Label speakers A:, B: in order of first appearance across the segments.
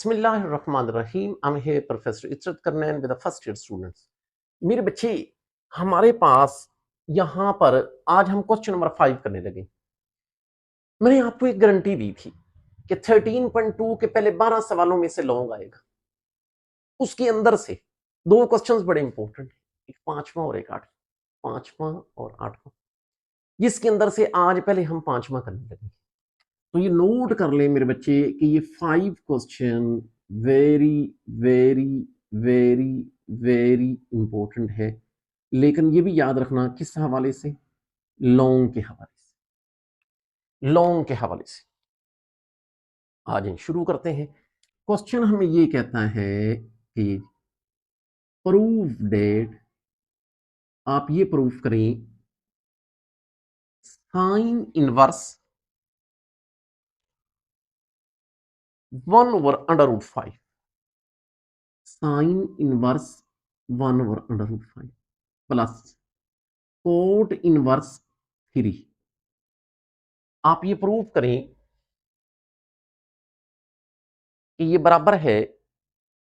A: बिस्मिल्लाहिर्रहमानिर्रहीम। I'm here Professor Izzat Karnain with the first year students। मेरे बच्चे, हमारे पास यहाँ पर आज हम क्वेश्चन नंबर 5 करने लगे। मैंने आपको एक गारंटी दी थी कि 13.2 के पहले 12 सवालों में से लॉन्ग आएगा। उसके अंदर से दो क्वेश्चंस बड़े इंपॉर्टेंट हैं, एक 5वां और एक 8वां, 5वां और 8वां। जिसके अंदर से आज पहले हम 5वां करने लगे। तो ये नोट कर लें मेरे बच्चे कि ये 5 question very very very very important है। लेकिन ये भी याद रखना किस हवाले से, लॉन्ग के हवाले से, लॉन्ग के हवाले से। आज हम शुरू करते हैं। क्वेश्चन हमें ये कहता है कि प्रूव डेट, आप ये प्रूफ करें sine inverse 1/√5, sine inverse 1/√5 plus cot inverse 3। आप ये प्रूव करें कि ये बराबर है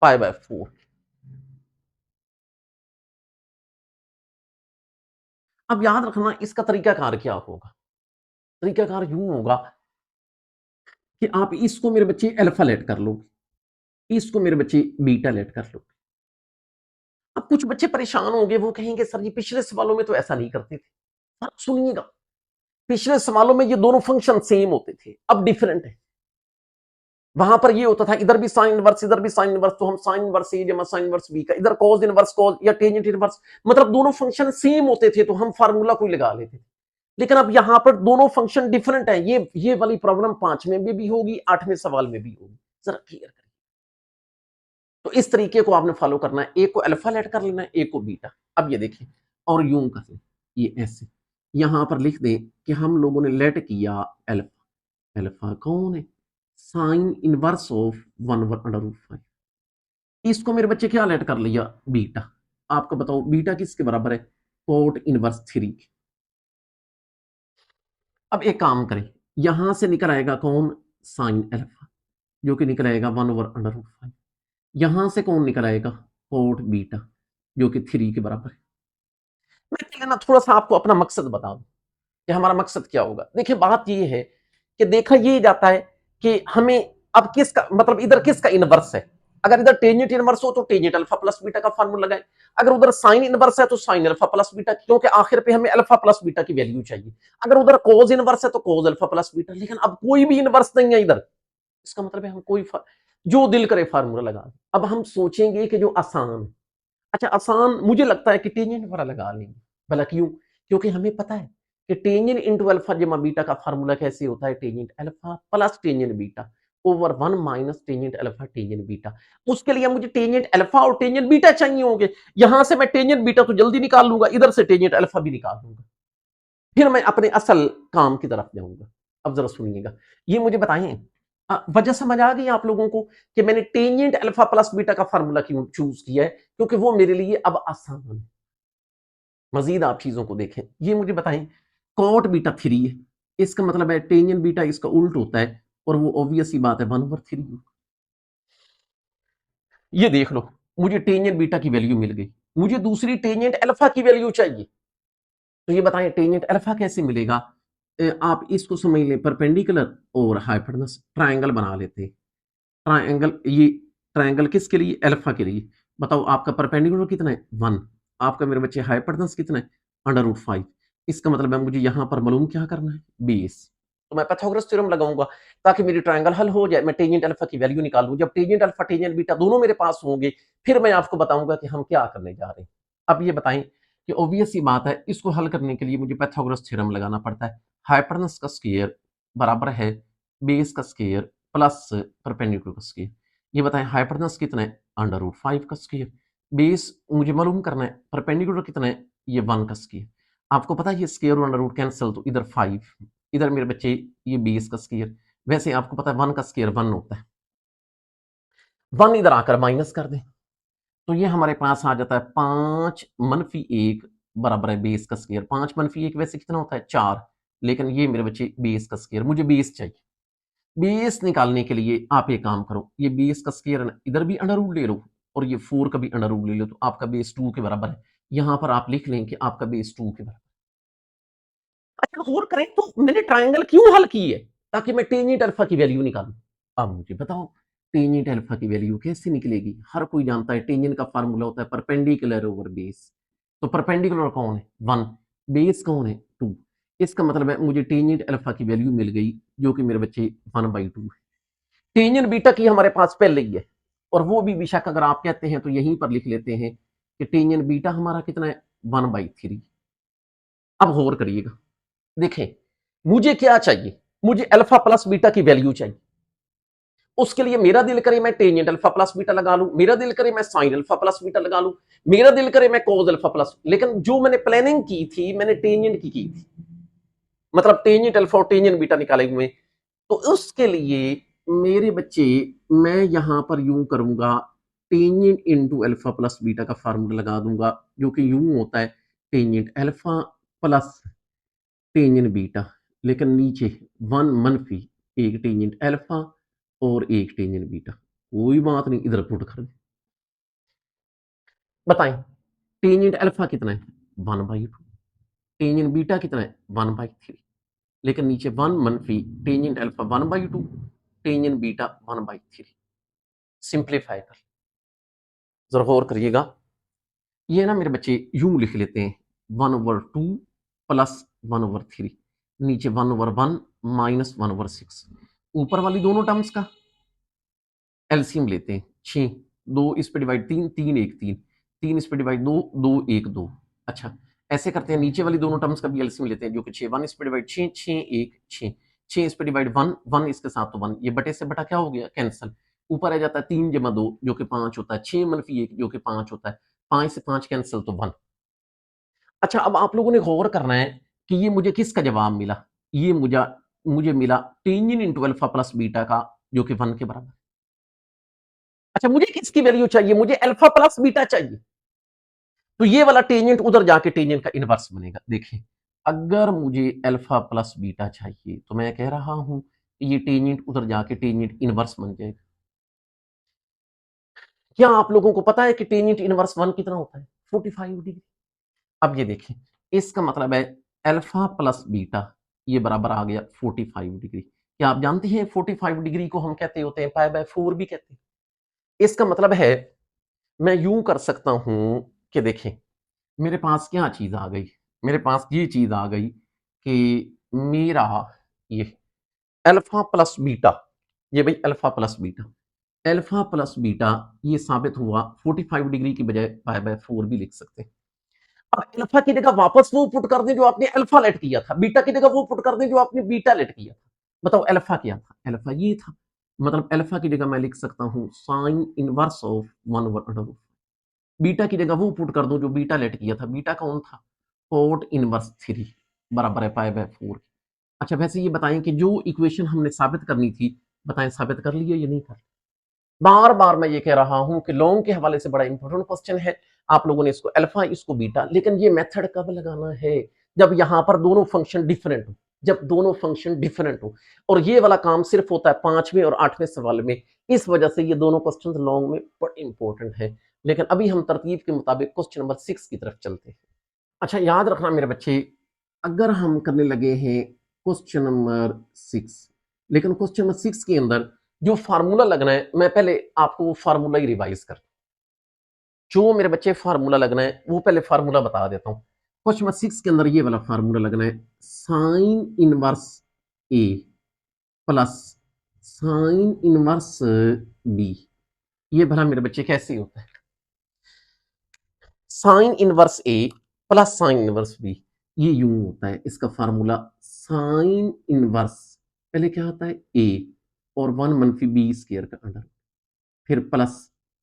A: π/4। अब याद रखना इसका तरीकाकार क्या होगा। तरीकाकार यूं होगा कि आप इसको मेरे बच्चे अल्फा लेट कर लो, इसको मेरे बच्चे बीटा लेट कर लो। अब कुछ बच्चे परेशान होंगे, वो कहेंगे सर जी पिछले सवालों में तो ऐसा नहीं करते थे। सर सुनिएगा, पिछले सवालों में ये दोनों फंक्शन सेम होते थे, अब डिफरेंट है। वहां पर ये होता था इधर भी साइन इनवर्स इधर भी साइन इनवर्स, तो हम साइन इनवर्स ए जमा साइन इनवर्स बी का, इधर कॉस इनवर्स कॉस या टेंजेंट इनवर्स, मतलब दोनों फंक्शन सेम होते थे तो हम फार्मूला कोई लगा लेते थे। लेकिन अब यहां पर दोनों फंक्शन डिफरेंट है। ये वाली प्रॉब्लम 5वें में भी होगी, 8वें सवाल में भी होगी। जरा क्लियर करिए। तो इस तरीके को आपने फॉलो करना है, एक को अल्फा लेट कर लेना है, एक को बीटा। अब ये देखिए, और यूं कर लें, ये ऐसे यहां पर लिख दें कि हम लोगों ने लेट किया अल्फा। अल्फा कौन है? Sine inverse of 1/√5। इसको मेरे बच्चे क्या लेट कर लिया? बीटा। आपको बताओ बीटा किसके बराबर है? Cot inverse 3। अब एक काम करें, यहां से निकल आएगा कौन? साइन अल्फा, जो कि निकल आएगा 1/√5। यहां से कौन निकल आएगा? कोट बीटा, जो कि 3 के बराबर है। मैं पहले ना थोड़ा सा आपको अपना मकसद बता दूं कि हमारा मकसद क्या होगा। देखिए बात ये है कि देखा ये जाता है कि हमें अब किसका मतलब इधर किसका इनवर्स है। अगर इधर टेंजेंट इनवर्स हो तो टेंजेंट अल्फा प्लस बीटा का फार्मूला लगाएं। अगर उधर साइन इनवर्स है तो साइन अल्फा प्लस बीटा, क्योंकि आखिर पे हमें अल्फा प्लस बीटा की वैल्यू चाहिए। अगर उधर कोज इनवर्स है तो कोज अल्फा प्लस बीटा, लेकिन अब कोई भी इनवर्स नहीं है इधर। इसका मतलब है हम कोई जो दिल करे फार्मूला लगा दें। अब हम सोचेंगे कि जो आसान, अच्छा आसान मुझे लगता है कि टेंजेंट वाला लगा लेंगे। भला क्यों? क्योंकि हमें पता है कि टेंजेंट इंटू अल्फा जमा बीटा का फार्मूला कैसे होता है? Tangent alpha plus tangent beta over 1 minus tangent alpha tangent beta. उसके लिए मुझे टेंजेंट अल्फा और टेंजेंट बीटा चाहिए होंगे। यहां से मैं टेंजेंट बीटा तो जल्दी निकाल लूंगा, इधर से टेंजेंट अल्फा भी निकाल लूंगा, फिर मैं अपने असल काम की तरफ जाऊंगा। अब जरा सुनिएगा, ये मुझे बताएं वजह समझ आ गई आप लोगों को कि मैंने टेंजेंट अल्फा प्लस बीटा का फार्मूला क्यों चूज किया है? क्योंकि वो मेरे लिए अब आसान है। मजीद आप चीजों को देखें, ये मुझे बताएं कॉट बीटा 3 है, इसका मतलब है टेंजेंट बीटा इसका उल्ट होता है, और वो ऑब्वियस ही बात है 1/3। ये देख लो, मुझे टेंजेंट बीटा की वैल्यू मिल गई, मुझे दूसरी टेंजेंट अल्फा की वैल्यू चाहिए। तो ये बताएं टेंजेंट अल्फा कैसे मिलेगा? आप इसको समझ लें परपेंडिकुलर और हाइपोटेनस, ट्रायंगल बना लेते हैं। ट्रायंगल, ये ट्रायंगल किसके लिए? अल्फा के लिए। बताओ आपका परपेंडिकुलर कितना है? 1। आपका मेरे बच्चे हाइपोटेनस कितना है? √5। इसका मतलब है मुझे यहां पर मालूम क्या करना है? बेस। तो मैं पाइथागोरस थ्योरम लगाऊंगा ताकि मेरी ट्रायंगल हल हो जाए, मैं टेंजेंट अल्फा की वैल्यू निकालूं। जब टेंजेंट अल्फा टेंजेंट बीटा दोनों मेरे पास होंगे, फिर मैं आपको बताऊंगा कि हम क्या करने जा रहे हैं। अब ये बताएं कि ऑब्वियस ही बात है, इसको हल करने के लिए मुझे पाइथागोरस थ्योरम लगाना पड़ता है। हाइपोटेनस का स्क्वायर बराबर है बेस का स्क्वायर प्लस परपेंडिकुलर का स्क्वायर। ये बताएं हाइपोटेनस कितना है? √5 का स्क्वायर। बेस मुझे मालूम करना है, परपेंडिकुलर कितना है? ये 1 का स्क्वायर। आपको पता है ये स्क्वायर और अंडर रूट कैंसिल, तो इधर 5, इधर मेरे बच्चे ये बेस का स्क्वायर। वैसे आपको पता है 1 का स्क्वायर 1 होता है, 1 इधर आकर माइनस कर दें तो ये हमारे पास आ जाता है 5-1 बराबर है बेस का स्क्वायर। 5-1 वैसे कितना होता है? 4, लेकिन ये मेरे बच्चे बेस का स्क्वायर, मुझे बेस चाहिए। बेस निकालने के लिए आप एक काम करो, ये बेस का स्क्वायर इधर भी अंडर रूट ले लो और ये 4 का भी अंडर रूट ले लो, तो आपका बेस 2 के बराबर है। यहां पर आप लिख लें कि आपका बेस 2 के बराबर। अच्छा, और करें तो मैंने ट्राइंगल क्यों हल की है? ताकि मैं टेंजेंट अल्फा की वैल्यू निकालूं। अब मुझे बताओ टेंजेंट अल्फा की वैल्यू कैसे निकलेगी? हर कोई जानता है टेंजेंट का फार्मूला होता है परपेंडिकुलर ओवर बेस। तो परपेंडिकुलर कौन है? 1। बेस कौन है? 2। इसका मतलब है मुझे टेंजेंट अल्फा की वैल्यू मिल गई, जो कि मेरे बच्चे 1/2 है। टेंजेंट बीटा की हमारे पास पहले ही है, और वो भी बेशक अगर आप कहते हैं तो यहीं पर लिख लेते हैं कि टेंजेंट बीटा हमारा कितना है? 1/3। अब गौर करिएगा, देखें मुझे क्या चाहिए? मुझे अल्फा प्लस बीटा की वैल्यू चाहिए। उसके लिए मेरा दिल करे मैं टेंजेंट अल्फा प्लस बीटा लगा लूं, मेरा दिल करे मैं साइन अल्फा प्लस बीटा लगा लूं, मेरा दिल करे मैं कोस अल्फा प्लस, लेकिन जो मैंने प्लानिंग की थी मैंने टेंजेंट की थी, मतलब टेंजेंट अल्फा और टेंजेंट बीटा निकाले हुए। तो उसके लिए मेरे बच्चे मैं यहां पर यूं करूंगा, tangent into alpha plus beta का फार्मूला लगा दूंगा, जो कि यूं होता है tangent alpha plus tangent beta, लेकिन नीचे 1 - एक टेंजेंट अल्फा और एक टेंजेंट बीटा। कोई बात नहीं, इधर पुट कर दे। बताएं टेंजेंट अल्फा कितना है? 1/2। टेंजेंट बीटा कितना है? 1/3। लेकिन नीचे 1 - tangent alpha 1/2, tangent beta 1/3। Simplify कर, जरा गौर करिएगा। ये ना मेरे बच्चे यूं लिख लेते हैं 1/2 प्लस 1/3, नीचे 1/1 माइनस 1/6। ऊपर वाली दोनों टर्म्स का एलसीएम लेते हैं। 6 2 इस पे डिवाइड 3 3 1 3 3 इस पे डिवाइड 2 2 1 2। अच्छा, ऐसे करते हैं, नीचे वाली दोनों टर्म्स का भी एलसीएम लेते हैं, जो कि 6 1 इस पे डिवाइड 6 6 1 6 6 इस पे डिवाइड 1 1 इसके साथ तो 1, ये बटे से बटा क्या हो गया? कैंसिल। ऊपर आ जाता है 3 जमा 2 जो कि 5 होता है, 6 - 1 जो कि 5 होता है, 5 से 5 कैंसिल तो 1। अच्छा, अब आप लोगों ने गौर करना है कि ये मुझे किसका जवाब मिला? ये मुझे मिला tangent into alpha plus beta का, जो कि 1 के बराबर। अच्छा, मुझे किसकी वैल्यू चाहिए? मुझे अल्फा प्लस बीटा चाहिए। तो ये वाला टेंजेंट उधर जाके टेंजेंट का इनवर्स बनेगा। देखिए, अगर मुझे अल्फा प्लस बीटा चाहिए तो मैं कह रहा हूं कि ये टेंजेंट उधर जाके टेंजेंट इनवर्स बन जाएगा। क्या आप लोगों को पता है कि टेंजेंट इनवर्स 1 कितना होता है? 45 डिग्री। अब ये देखिए, इसका मतलब है अल्फा प्लस बीटा ये बराबर आ गया 45 डिग्री। क्या आप जानते हैं 45 डिग्री को हम कहते होते हैं पाई/4 भी कहते हैं। इसका मतलब है मैं यूं कर सकता हूं कि देखें मेरे पास क्या चीज आ गई? मेरे पास ये चीज आ गई कि मेरा ये अल्फा प्लस बीटा, ये भाई अल्फा प्लस बीटा ये साबित हुआ 45 डिग्री की बजाय पाई/4 भी लिख सकते हैं। अब अल्फा की जगह वापस वो पुट कर दें जो आपने अल्फा लेट किया था, बीटा की जगह वो पुट कर दें जो आपने बीटा लेट किया था। बताओ अल्फा क्या था? अल्फा ये था, मतलब अल्फा की जगह मैं लिख सकता हूं साइन इनवर्स ऑफ 1/√। बीटा की जगह वो पुट कर दो जो बीटा लेट किया था। बीटा कौन था? कोट इनवर्स 3 बराबर है पाई/4। अच्छा, वैसे ये बताएं कि जो इक्वेशन हमने साबित करनी थी, बताएं साबित कर ली है या नहीं कर? बार बार मैं ये कह रहा हूं कि लॉन्ग के हवाले से बड़ा इंपॉर्टेंट क्वेश्चन है। आप लोगों ने इसको अल्फा इसको बीटा, लेकिन ये मेथड कब लगाना है? जब यहां पर दोनों फंक्शन डिफरेंट हो, जब दोनों फंक्शन डिफरेंट हो। और ये वाला काम सिर्फ होता है 5वें और 8वें सवाल में। इस वजह से ये दोनों क्वेश्चन लॉन्ग में बड़े इंपॉर्टेंट है। लेकिन अभी हम तरतीब के मुताबिक क्वेश्चन नंबर 6 की तरफ चलते हैं। अच्छा, याद रखना मेरे बच्चे, अगर हम करने लगे हैं क्वेश्चन नंबर 6, लेकिन क्वेश्चन नंबर 6 के अंदर जो फार्मूला लगना है, मैं पहले आपको वो फार्मूला ही रिवाइज कर, जो मेरे बच्चे फार्मूला लगना है वो पहले फार्मूला बता देता हूं। क्वेश्चन नंबर 6 के अंदर ये वाला फार्मूला लगना है, साइन इनवर्स ए प्लस साइन इनवर्स बी। ये भला मेरे बच्चे कैसे होता है? साइन इनवर्स ए प्लस साइन इनवर्स बी, ये यूं होता है। इसका फार्मूला साइन इनवर्स, पहले क्या होता है? ए और 1 - b² का अंडर, फिर प्लस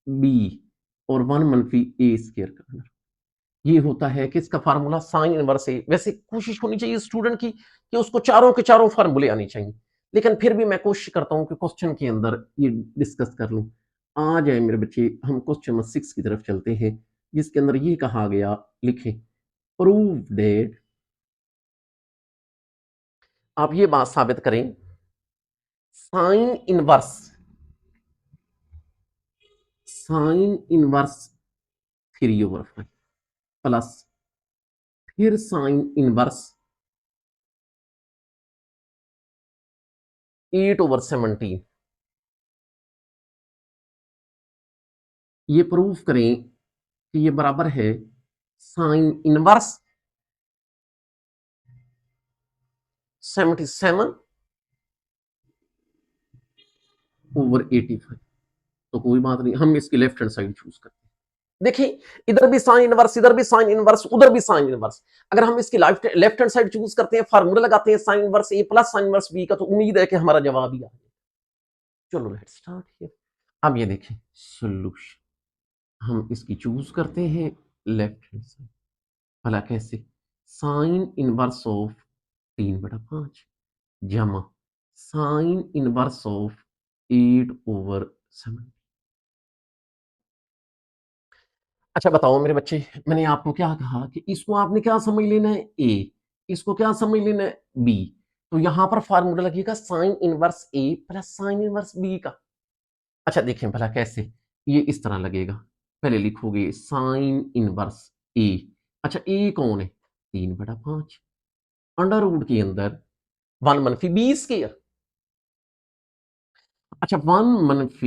A: बी और 1 - a² का अंडर। ये होता है कि इसका फार्मूला साइन इनवर्स ए। वैसे कोशिश होनी चाहिए स्टूडेंट की कि उसको चारों के चारों फार्मूले आने चाहिए, लेकिन फिर भी मैं कोशिश करता हूं कि क्वेश्चन के अंदर ये डिस्कस कर लूं। आ जाए मेरे बच्चे, हम क्वेश्चन नंबर 6 की तरफ चलते हैं, जिसके अंदर ये कहा गया, लिखे प्रूव डेट, आप ये बात साबित करें साइन इनवर्स 3/5 प्लस फिर साइन इनवर्स 8/17। ये प्रूफ करें कि ये बराबर है साइन इनवर्स 77/85। तो कोई बात नहीं, हम इसकी लेफ्ट हैंड साइड चूज करते हैं। देखिए, इधर भी साइन इनवर्स, इधर भी साइन इनवर्स, उधर भी साइन इनवर्स। अगर हम इसकी लेफ्ट हैंड साइड चूज करते हैं, फार्मूला लगाते हैं साइन इनवर्स ए प्लस साइन इनवर्स बी का, तो उम्मीद है कि हमारा जवाब ही आ जाए। चलो लेट्स स्टार्ट हियर। अब ये देखें सोल्यूशन, हम इसकी चूज करते हैं लेफ्ट हैंड साइड। भला कैसे? साइन इनवर्स ऑफ 3/5 जमा साइन इनवर्स ऑफ 8/7। अच्छा बताओ मेरे बच्चे, मैंने आपको क्या कहा कि इसको आपने क्या समझ लेना है? ए। इसको क्या समझ लेना है? बी। तो यहां पर फार्मूला लगेगा साइन इनवर्स ए प्लस साइन इनवर्स बी का। अच्छा देखें भला कैसे, ये इस तरह लगेगा। पहले लिखोगे साइन इनवर्स ए। अच्छा ए कौन है? 3/5 अंडर रूट के अंदर 1-b²। अच्छा 1-b,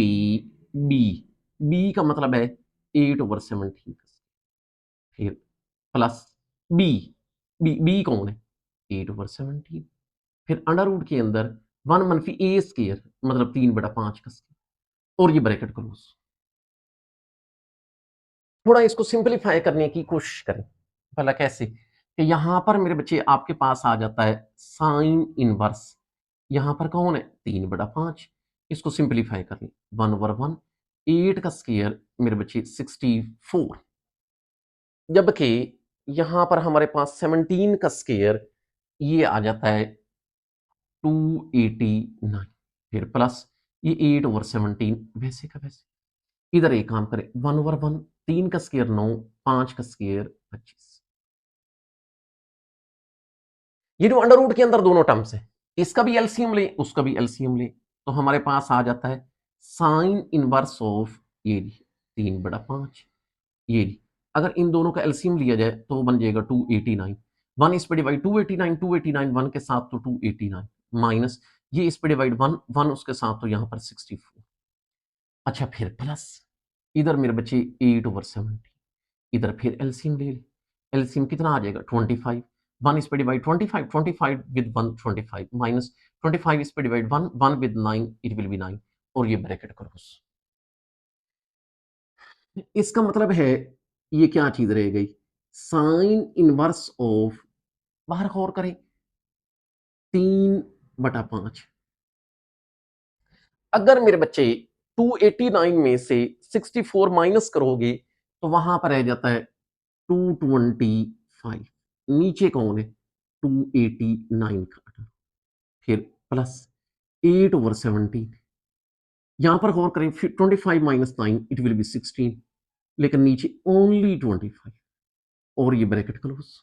A: बी का मतलब है 8/17। फिर प्लस बी, बी कौन है? 8/17। फिर अंडर रूट के अंदर 1-a² मतलब 3/5 का स्क्वायर, और ये ब्रैकेट क्लोज। थोड़ा इसको सिंपलीफाई करने की कोशिश करें। भला कैसे? कि यहां पर मेरे बच्चे आपके पास आ जाता है साइन इनवर्स, यहां पर कौन है? 3/5। इसको सिंपलीफाई कर लें, 1/1, 8 का स्क्वायर मेरे बच्चे 64। जबकि यहां पर हमारे पास 17 का स्क्वायर ये आ जाता है 289। फिर प्लस ये 8/17 वैसे का वैसे। इधर एक काम करें, 1/1, 3 का स्क्वायर 9, 5 का स्क्वायर 25। ये जो अंडर रूट के अंदर दोनों टर्म्स है, इसका भी एलसीएम ले, उसका भी एलसीएम ले, तो हमारे पास आ जाता है साइन इनवर्स ऑफ ये 3/5 ये। अगर इन दोनों का एलसीएम लिया जाए तो बन जाएगा 289। 1 इस पे डिवाइड 289, 289 1 के साथ तो 289 माइनस ये इस पे डिवाइड 1, 1 उसके साथ तो यहां पर 64। अच्छा फिर प्लस इधर मेरे बच्चे 8/70, इधर फिर एलसीएम ले ले। एलसीएम कितना आ जाएगा? 25। 1 इस पे डिवाइड 25, 25 विद 1 25 माइनस 25 इस पे divide 1, 1 with 9 it will be 9, और ये ब्रैकेट क्लोज। इसका मतलब है ये क्या चीज रह गई? साइन इनवर्स ऑफ, बाहर गौर करें, 3/5। अगर मेरे बच्चे 289 में से 64 माइनस करोगे तो वहां पर रह जाता है 225। नीचे कौन है? 289 का। फिर प्लस 8/17। यहां पर गौर करें, 25 माइनस 9 इट विल बी 16, लेकिन नीचे ओनली 25, और ये ब्रैकेट क्लोज।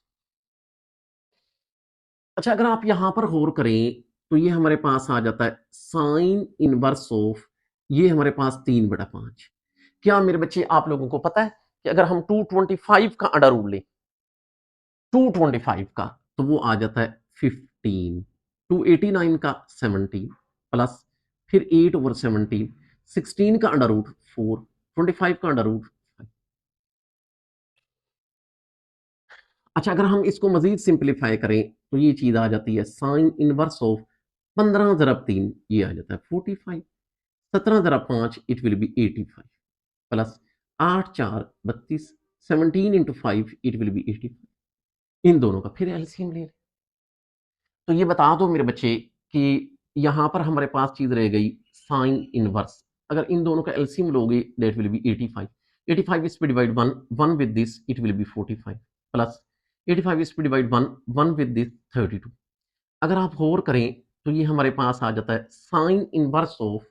A: अच्छा अगर आप यहां पर गौर करें तो ये हमारे पास आ जाता है साइन इनवर्स ऑफ, ये हमारे पास 3/5। क्या मेरे बच्चे आप लोगों को पता है कि अगर हम 225 का अंडर रूट लें, 225 का, तो वो आ जाता है 15। 289 का 17 प्लस फिर 8/17, 16 का अंडर रूट 4, 25 का अंडर रूट 5। अच्छा अगर हम इसको मजीद सिंप्लीफाई करें तो ये चीज आ जाती है साइन इनवर्स ऑफ 15 × 3 ये आ जाता है 45, 17 × 5 it will be 85 plus 8×4 = 32, 17 × 5 it will be 85। इन दोनों का फिर एलसीएम ले लें। तो ये बता दो मेरे बच्चे कि यहां पर हमारे पास चीज रह गई साइन इनवर्स। अगर इन दोनों का एलसीएम लोगे दैट विल बी 85। 85 इस पे divide 1, 1 with this it will be 45 plus 85 इस पे डिवाइड 1, 1 विद दिस 32। अगर आप गौर करें तो ये हमारे पास आ जाता है साइन इनवर्स ऑफ,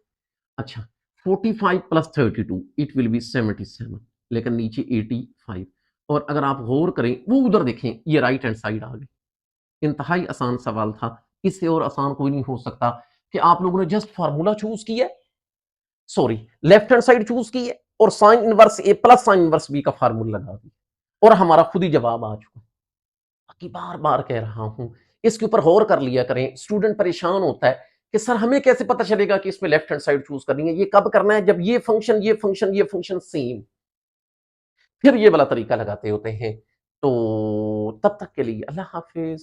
A: अच्छा 45 प्लस 32 इट विल बी 77, लेकिन नीचे 85। और अगर आप गौर करें वो उधर देखें, ये राइट हैंड साइड आ गई। इंतहाई आसान सवाल था, इससे और आसान कोई नहीं हो सकता कि आप लोगों ने जस्ट फार्मूला चूज किया है, sorry left hand side choose की है और साइन इनवर्स ए प्लस साइन इनवर्स बी का फार्मूला लगा दिया और हमारा खुद ही जवाब आ चुका है। बाकी बार बार कह रहा हूं इसके ऊपर गौर कर लिया करें। स्टूडेंट परेशान होता है कि सर हमें कैसे पता चलेगा कि इसमें लेफ्ट हैंड साइड चूज करनी है, ये कब करना है जब ये फंक्शन सेम, फिर ये वाला तरीका लगाते होते हैं। तो तब तक के लिए अल्लाह हाफिज।